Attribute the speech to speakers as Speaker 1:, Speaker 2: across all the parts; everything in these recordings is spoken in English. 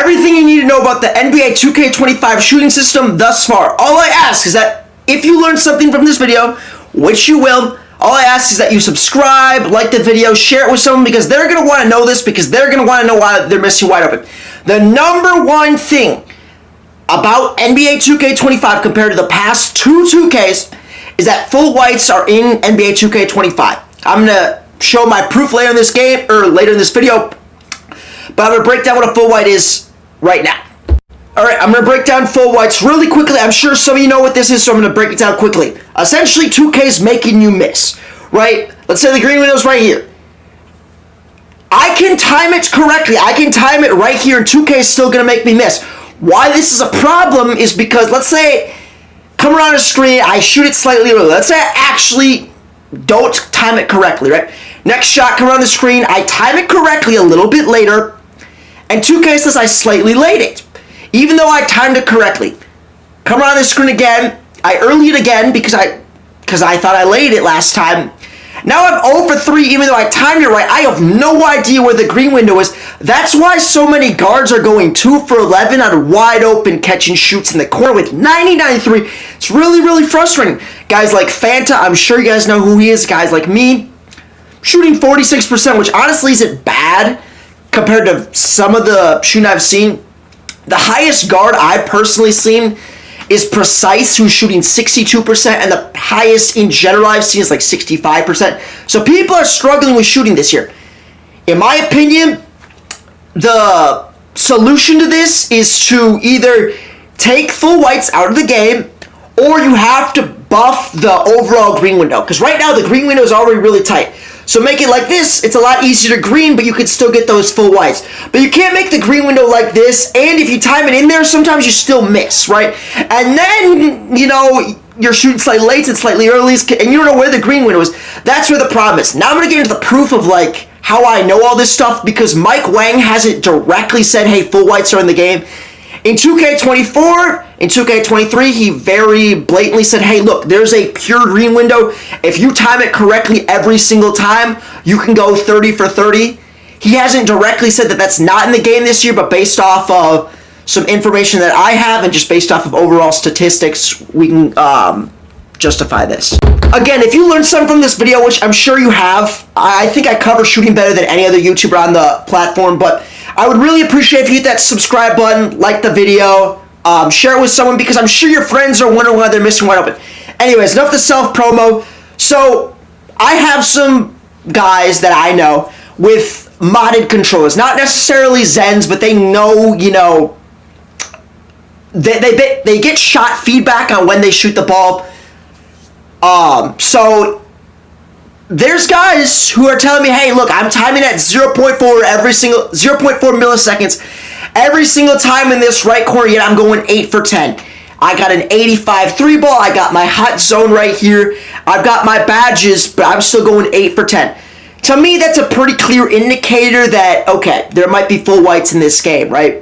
Speaker 1: everything you need to know about the NBA 2K25 shooting system thus far. All I ask is that if you learned something from this video, which you will, all I ask is that you subscribe, like the video, share it with someone, because they're going to want to know this, because they're going to want to know why they're missing wide open. The number one thing about NBA 2K25 compared to the past two 2Ks is that full whites are in NBA 2K25. I'm going to show my proof later in this game, or later in this video, but I'm going to break down what a full white is right now. Alright, I'm going to break down full whites really quickly. I'm sure some of you know what this is, so I'm going to break it down quickly. Essentially, 2K is making you miss, right? Let's say the green window's right here. I can time it correctly. I can time it right here, and 2K is still going to make me miss. Why this is a problem is because, let's say, come around the screen, I shoot it slightly early. Let's say I actually don't time it correctly, right? Next shot, come around the screen, I time it correctly a little bit later, and 2K says I slightly late it. Even though I timed it correctly. Come around the screen again, I early it again because I thought I laid it last time. Now I'm 0 for 3 even though I timed it right. I have no idea where the green window is. That's why so many guards are going 2 for 11 on wide open catch and shoots in the corner with 99.3. It's really, really frustrating. Guys like Fanta, I'm sure you guys know who he is. Guys like me, shooting 46%, which honestly isn't bad compared to some of the shooting I've seen. The highest guard I've personally seen is Precise, who's shooting 62%, and the highest in general I've seen is like 65%. So people are struggling with shooting this year. In my opinion, the solution to this is to either take full whites out of the game, or you have to buff the overall green window. Because right now the green window is already really tight. So make it like this, it's a lot easier to green, but you can still get those full whites. But you can't make the green window like this, and if you time it in there, sometimes you still miss, right? And then, you know, you're shooting slightly late and slightly early, and you don't know where the green window is. That's where the problem is. Now I'm going to get into the proof of, like, how I know all this stuff, because Mike Wang hasn't directly said, hey, full whites are in the game. In 2K24, in 2K23, he very blatantly said, hey, look, there's a pure green window. If you time it correctly every single time, you can go 30 for 30. He hasn't directly said that that's not in the game this year, but based off of some information that I have and just based off of overall statistics, we can justify this. Again, if you learned something from this video, which I'm sure you have, I think I cover shooting better than any other YouTuber on the platform, but I would really appreciate if you hit that subscribe button, like the video, share it with someone, because I'm sure your friends are wondering why they're missing wide open. Anyways, enough the self-promo. So, I have some guys that I know with modded controllers. Not necessarily Zens, but they know, you know, they get shot feedback on when they shoot the ball. So there's guys who are telling me, hey, look, I'm timing at 0.4 milliseconds every single time in this right corner, yet I'm going 8 for 10. I got an 85 3 ball. I got my hot zone right here. I've got my badges, but I'm still going 8 for 10. To me, that's a pretty clear indicator that, okay, there might be full whites in this game, right?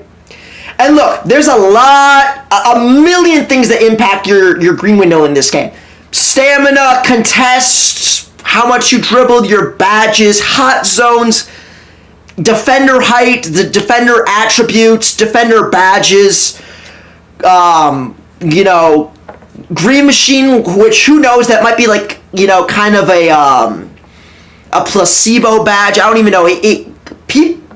Speaker 1: And look, there's a million things that impact your green window in this game. Stamina, contests, how much you dribbled, your badges, hot zones, defender height, the defender attributes, defender badges, you know, green machine, which who knows, that might be like, you know, kind of a placebo badge. I don't even know.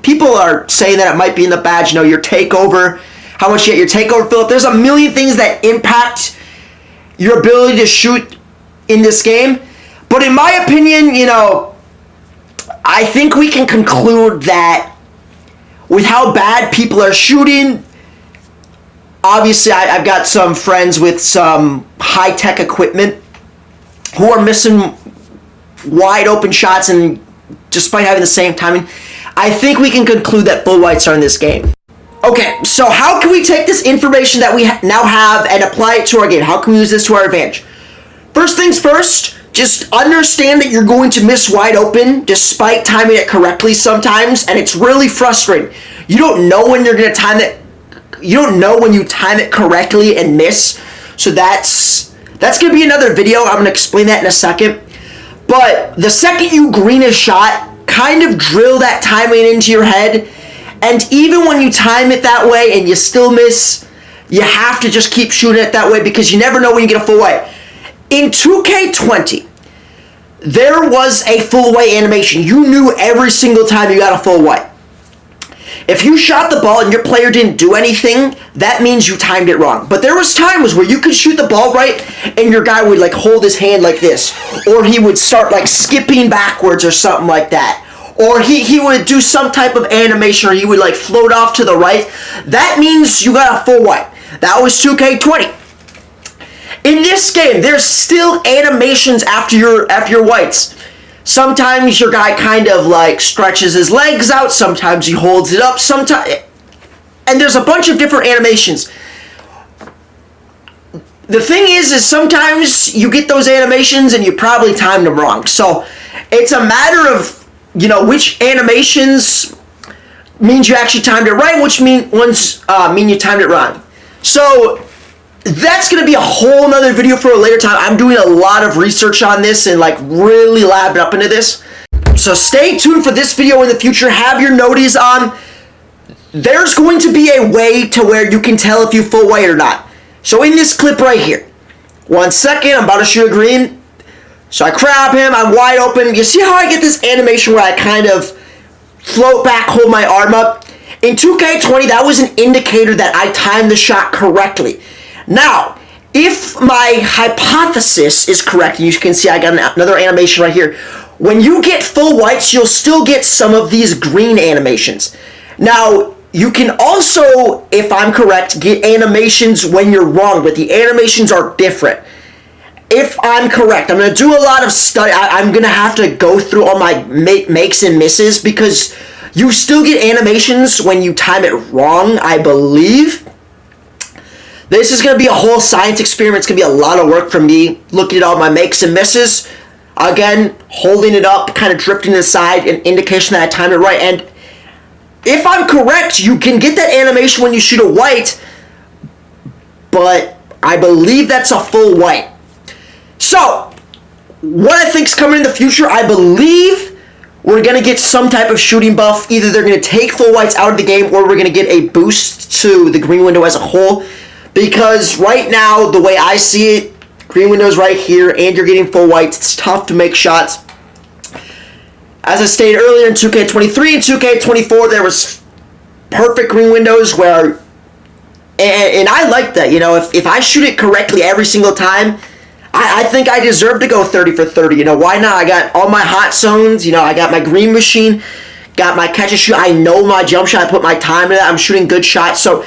Speaker 1: People are saying that it might be in the badge, you know, your takeover, how much you get your takeover fill up. There's a million things that impact your ability to shoot in this game. But in my opinion, you know, I think we can conclude that with how bad people are shooting, obviously I've got some friends with some high-tech equipment who are missing wide open shots, and despite having the same timing, I think we can conclude that full whites are in this game. Okay, so how can we take this information that we now have and apply it to our game? How can we use this to our advantage? First things first, just understand that you're going to miss wide open despite timing it correctly sometimes, and it's really frustrating. You don't know when you're going to time it. You don't know when you time it correctly and miss. So that's going to be another video. I'm going to explain that in a second. But the second you green a shot, kind of drill that timing into your head And even when you time it that way and you still miss, you have to just keep shooting it that way because you never know when you get a full white. In 2K20, there was a full white animation. You knew every single time you got a full white. If you shot the ball and your player didn't do anything, that means you timed it wrong. But there was times where you could shoot the ball right and your guy would like hold his hand like this. Or he would start like skipping backwards or something like that. Or he would do some type of animation or he would like float off to the right. That means you got a full white. That was 2K20. In this game, there's still animations after your whites. Sometimes your guy kind of like stretches his legs out, sometimes he holds it up, and there's a bunch of different animations. The thing is sometimes you get those animations and you probably timed them wrong. So it's a matter of, you know, which animations means you actually timed it right, which ones mean you timed it wrong. So that's going to be a whole nother video for a later time. I'm doing a lot of research on this and like really labbing up into this. So stay tuned for this video in the future. Have your noties on. There's going to be a way to where you can tell if you full white or not. So in this clip right here, 1 second, I'm about to shoot a green. So I grab him, I'm wide open. You see how I get this animation where I kind of float back, hold my arm up? In 2K20, that was an indicator that I timed the shot correctly. Now, if my hypothesis is correct, and you can see I got another animation right here, when you get full whites, you'll still get some of these green animations. Now, you can also, if I'm correct, get animations when you're wrong, but the animations are different. If I'm correct, I'm going to do a lot of study. I'm going to have to go through all my makes and misses because you still get animations when you time it wrong, I believe. This is going to be a whole science experiment. It's going to be a lot of work for me looking at all my makes and misses. Again, holding it up, kind of drifting to the side, an indication that I timed it right. And if I'm correct, you can get that animation when you shoot a white, but I believe that's a full white. So, what I think is coming in the future, I believe we're going to get some type of shooting buff. Either they're going to take full whites out of the game or we're going to get a boost to the green window as a whole. Because right now, the way I see it, green window's right here, and you're getting full whites. It's tough to make shots. As I stated earlier, in 2K23 and 2K24, there was perfect green windows where, and I like that. You know, if I shoot it correctly every single time, I think I deserve to go 30 for 30. You know, why not? I got all my hot zones. You know, I got my green machine, got my catch and shoot. I know my jump shot. I put my time into that. I'm shooting good shots. So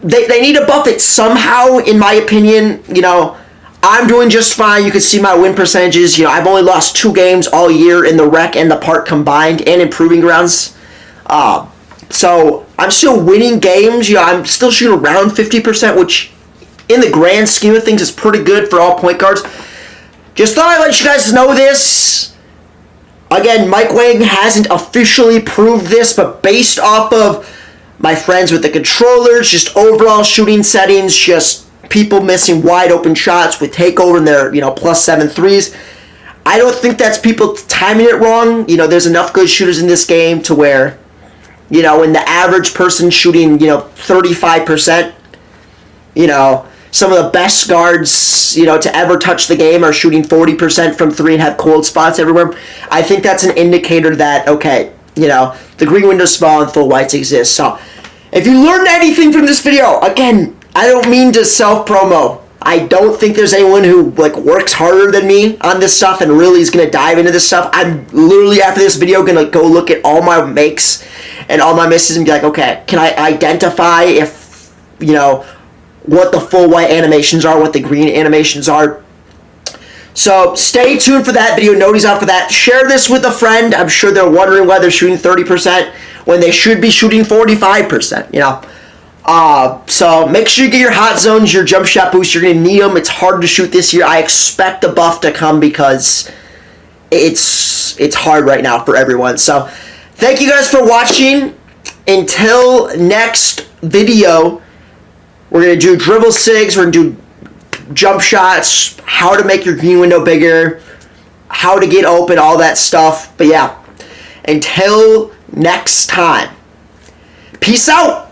Speaker 1: They need to buff it somehow, in my opinion. You know, I'm doing just fine. You can see my win percentages. You know, I've only lost 2 games all year in the rec and the park combined and in proving grounds. So I'm still winning games. You know, I'm still shooting around 50%, which in the grand scheme of things is pretty good for all point guards. Just thought I'd let you guys know this. Again, Mike Wang hasn't officially proved this, but based off of my friends with the controllers, just overall shooting settings, just people missing wide open shots with takeover in their, you know, +7 threes. I don't think that's people timing it wrong. You know, there's enough good shooters in this game to where, you know, when the average person shooting, you know, 35%, you know, some of the best guards, you know, to ever touch the game are shooting 40% from 3 and have cold spots everywhere. I think that's an indicator that, okay, you know, the green window's small and full whites exist. So, if you learned anything from this video, again, I don't mean to self-promo. I don't think there's anyone who like works harder than me on this stuff and really is going to dive into this stuff. I'm literally, after this video, going to go look at all my makes and all my misses and be like, okay, can I identify if, you know, what the full white animations are, what the green animations are. So stay tuned for that video. Notice out for that. Share this with a friend. I'm sure they're wondering why they're shooting 30% when they should be shooting 45%, you know. So make sure you get your hot zones, your jump shot boost. You're going to need them. It's hard to shoot this year. I expect the buff to come because it's hard right now for everyone. So thank you guys for watching. Until next video, we're going to do dribble sigs. We're going to do jump shots, how to make your green window bigger, how to get open, all that stuff. But yeah, until next time. Peace out.